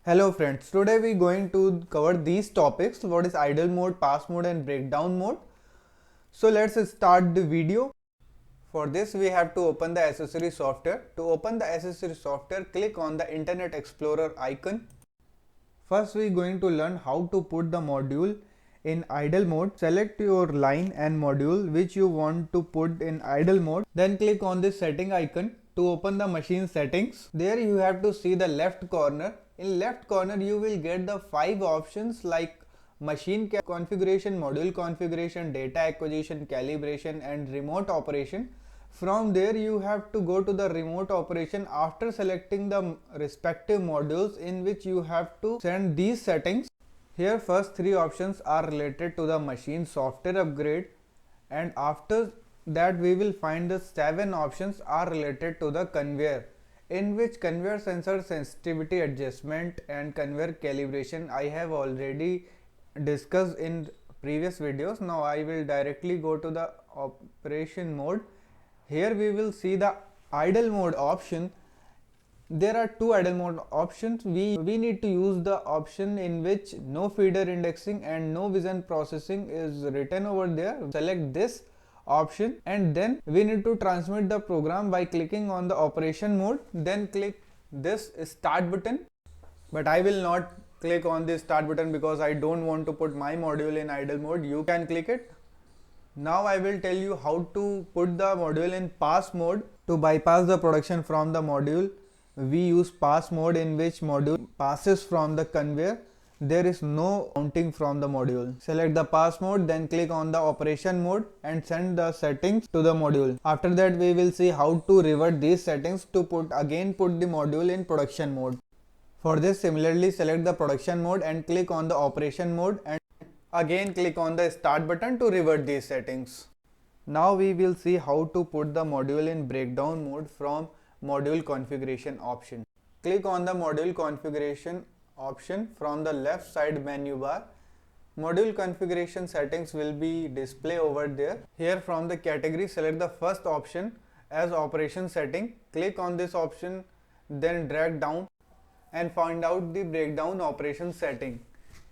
Hello friends, today we are going to cover these topics, what is idle mode, pass mode and breakdown mode. So let's start the video. For this we have to open the accessory software. To open the accessory software, click on the Internet Explorer icon. First we are going to learn how to put the module in idle mode. Select your line and module which you want to put in idle mode. Then click on this setting icon to open the machine settings. There you have to see the left corner. In left corner you will get the 5 options like machine configuration, module configuration, data acquisition, calibration and remote operation. From there you have to go to the remote operation after selecting the respective modules in which you have to send these settings. Here first 3 options are related to the machine software upgrade, and after that we will find the 7 options are related to the conveyor, in which conveyor sensor sensitivity adjustment and conveyor calibration I have already discussed in previous videos. Now I will directly go to the operation mode. Here we will see the idle mode option. There are 2 idle mode options. We need to use the option in which no feeder indexing and no vision processing is written over there. Select this option and then we need to transmit the program by clicking on the operation mode. Then click this start button. But I will not click on this start button because I don't want to put my module in idle mode. You can click it. Now I will tell you how to put the module in pass mode. To bypass the production from the module, we use pass mode, in which module passes from the conveyor. There is no counting from the module. Select the pass mode, then click on the operation mode and send the settings to the module. After that we will see how to revert these settings to put the module in production mode. For this, similarly select the production mode and click on the operation mode and again click on the start button to revert these settings. Now we will see how to put the module in breakdown mode from module configuration option. Click on the module configuration option from the left side menu bar. Module configuration settings will be displayed over there. Here from the category, select the first option as operation setting. Click on this option, then drag down and find out the breakdown operation setting.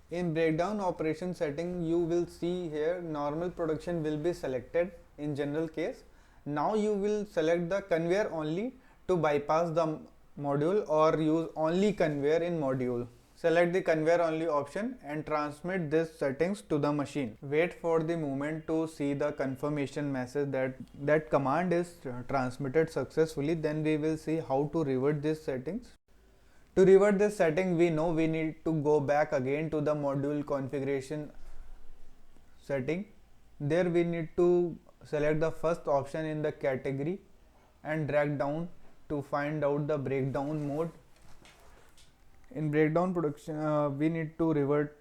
In breakdown operation setting, you will see here normal production will be selected in general case. Now you will select the conveyor only to bypass the module or use only conveyor in module. Select the conveyor only option and transmit this settings to the machine. Wait for the moment to see the confirmation message that command is transmitted successfully. Then we will see how to revert these settings. To revert this setting, we know we need to go back again to the module configuration setting. There we need to select the first option in the category and drag down to find out the breakdown mode. In breakdown production, we need to revert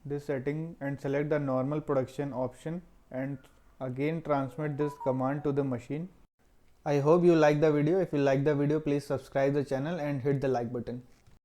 this setting and select the normal production option and again transmit this command to the machine. I hope you like the video. If you like the video, please subscribe the channel and hit the like button.